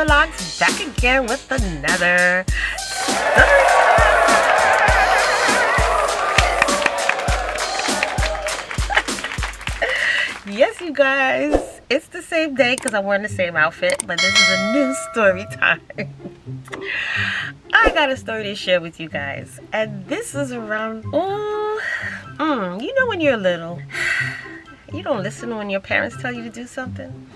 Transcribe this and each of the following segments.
Velvetlox back again with another story. Yes, you guys, it's the same day because I'm wearing the same outfit, but this is a new story time. I got a story to share with you guys, and this is around, you know when you're little, you don't listen when your parents tell you to do something?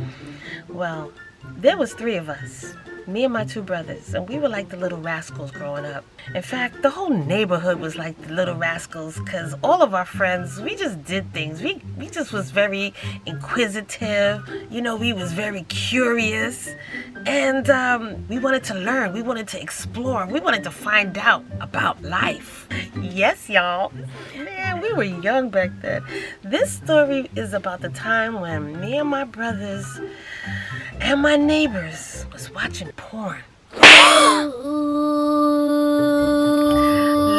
Well, there was 3 of us, me and my 2 brothers, and we were like the little rascals growing up. In fact, the whole neighborhood was like the little rascals because all of our friends, we just did things. We just was very inquisitive. You know, we was very curious. And we wanted to learn. We wanted to explore. We wanted to find out about life. Yes, y'all. Man, we were young back then. This story is about the time when me and my brothers and my neighbors was watching porn.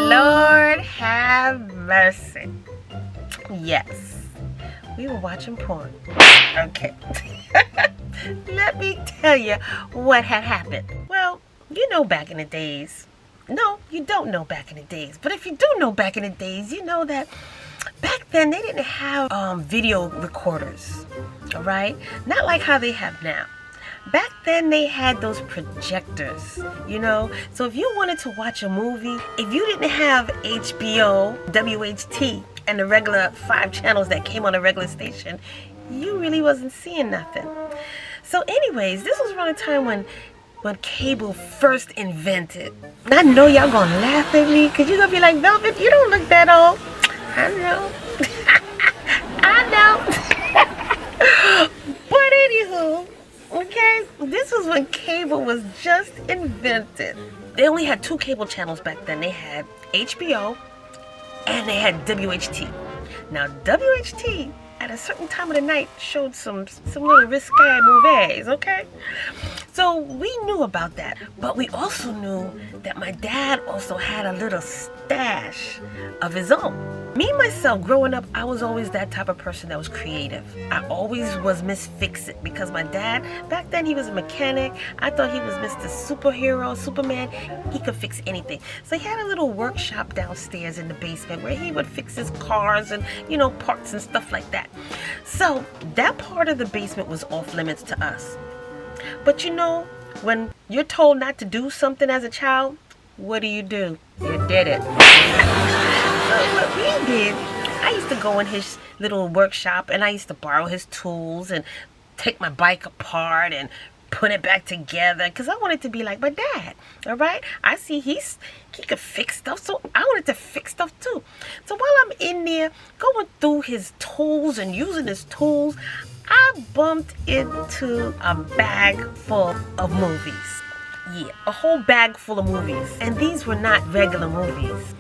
Lord have mercy. Yes, we were watching porn. Okay. Let me tell you what had happened. Well, you know back in the days. No, you don't know back in the days. But if you do know back in the days, you know that back then they didn't have video recorders. All right? Not like how they have now. Back then they had those projectors, you know. So if you wanted to watch a movie, if you didn't have HBO, WHT, and the regular 5 channels that came on a regular station, you really wasn't seeing nothing. So anyways, this was around the time when cable first invented. I know y'all gonna laugh at me because you're gonna be like, Velvet, you don't look that old. I know. I know. But anywho, okay, this was when cable was just invented. They only had 2 cable channels back then. They had HBO and they had WHT. Now WHT at a certain time of the night showed some little risque movies, okay? So we knew about that, but we also knew that my dad also had a little stash of his own. Me, myself, growing up, I was always that type of person that was creative. I always was Miss Fix-It because my dad, back then he was a mechanic. I thought he was Mr. Superhero, Superman. He could fix anything. So he had a little workshop downstairs in the basement where he would fix his cars and, you know, parts and stuff like that. So that part of the basement was off limits to us. But you know, when you're told not to do something as a child, what do? You did it. So what we did, I used to go in his little workshop and I used to borrow his tools and take my bike apart and put it back together because I wanted to be like my dad. All right, I see he could fix stuff, so I wanted to fix stuff too. So while I'm in there going through his tools and using his tools, I bumped into a bag full of movies. Yeah, a whole bag full of movies. And these were not regular movies.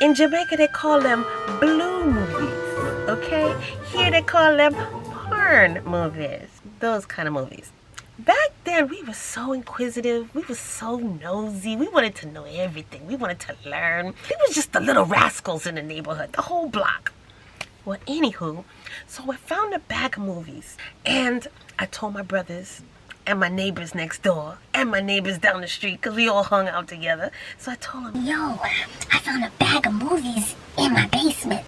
In Jamaica, they call them blue movies, okay? Here they call them porn movies. Those kind of movies. Back then, we were so inquisitive. We were so nosy. We wanted to know everything. We wanted to learn. We was just the little rascals in the neighborhood, the whole block. Well, anywho, so I found a bag of movies. And I told my brothers and my neighbors next door and my neighbors down the street because we all hung out together. So I told them, yo, I found a bag of movies in my basement.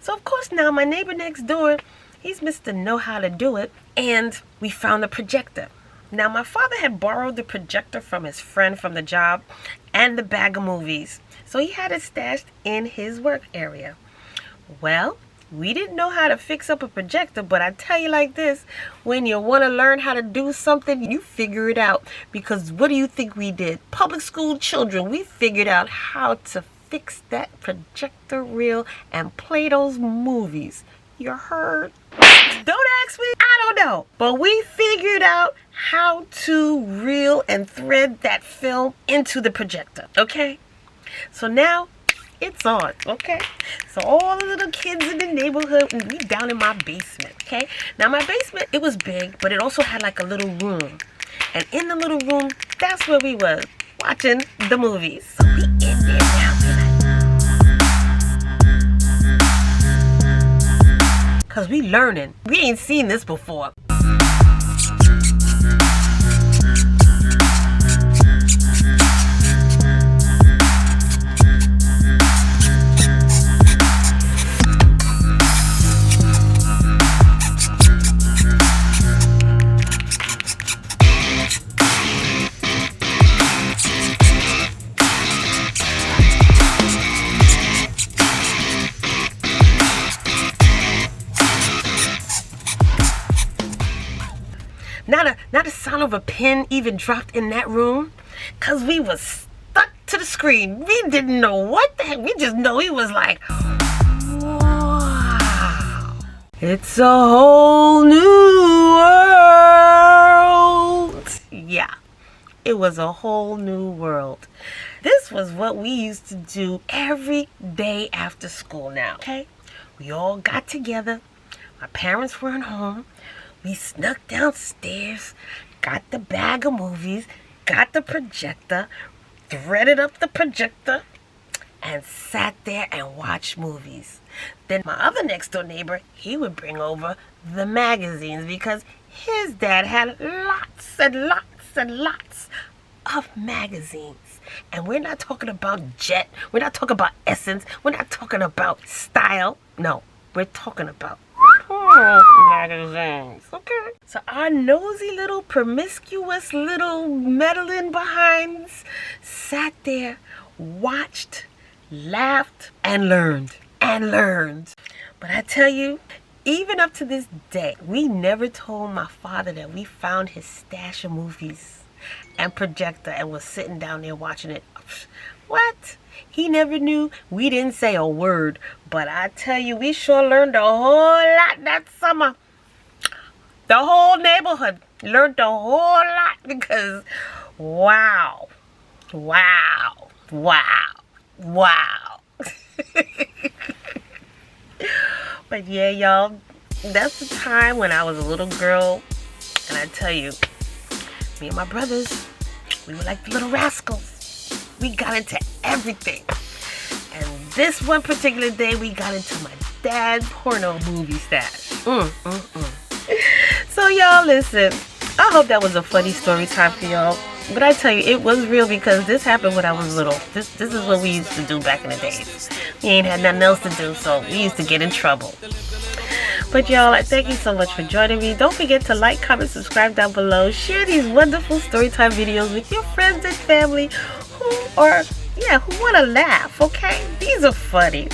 So of course now my neighbor next door, he's Mr. Know How to Do It, and we found a projector. Now my father had borrowed the projector from his friend from the job and the bag of movies. So he had it stashed in his work area. Well, we didn't know how to fix up a projector, but I tell you like this, when you want to learn how to do something, you figure it out. Because what do you think we did? Public school children, we figured out how to fix that projector reel and play those movies. You heard? Don't ask me, I don't know. But we figured out how to reel and thread that film into the projector, okay? So now, it's on, okay? So all the little kids in the neighborhood, we down in my basement, okay? Now my basement, it was big, but it also had like a little room. And in the little room, that's where we was, watching the movies. So we in there now. Cause we learning. We ain't seen this before. Not a sound of a pin even dropped in that room, cause we was stuck to the screen. We didn't know what the heck. We just know he was like, wow, it's a whole new world. Yeah, it was a whole new world. This was what we used to do every day after school now, okay? We all got together. My parents weren't home. We snuck downstairs, got the bag of movies, got the projector, threaded up the projector, and sat there and watched movies. Then my other next door neighbor, he would bring over the magazines because his dad had lots and lots and lots of magazines. And we're not talking about Jet. We're not talking about Essence. We're not talking about Style. No, we're talking about magazines. Okay. So our nosy little promiscuous little meddling behinds sat there, watched, laughed, and learned. But I tell you, even up to this day, we never told my father that we found his stash of movies and projector and was sitting down there watching it. What? He never knew. We didn't say a word, but I tell you, we sure learned a whole lot that summer. The whole neighborhood learned a whole lot because wow. But yeah, y'all, that's the time when I was a little girl, and I tell you, me and my brothers, we were like the little rascals. We got into everything. And this one particular day, we got into my dad's porno movie stash. So y'all, listen, I hope that was a funny story time for y'all. But I tell you, it was real because this happened when I was little. This is what we used to do back in the days. We ain't had nothing else to do, so we used to get in trouble. But y'all, I thank you so much for joining me. Don't forget to like, comment, subscribe down below. Share these wonderful storytime videos with your friends and family who want to laugh, okay? These are funny,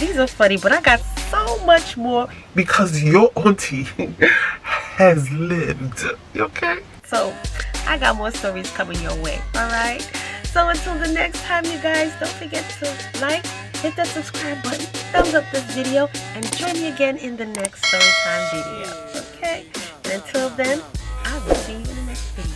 but I got so much more because your auntie has lived, okay? So I got more stories coming your way, alright? So until the next time, you guys, don't forget to like, hit that subscribe button, thumbs up this video, and join me again in the next storytime video, okay? And until then, I will see you in the next video.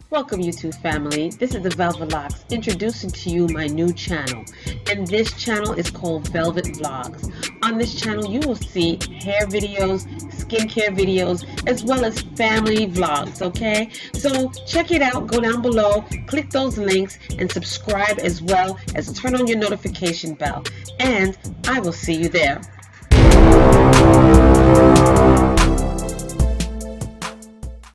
Welcome, YouTube family. This is the velvetlox introducing to you my new channel, and this channel is called Velvet Vlogs. On this channel, you will see hair videos, skincare videos, as well as family vlogs, okay? So check it out, go down below, click those links, and subscribe as well as turn on your notification bell. And I will see you there.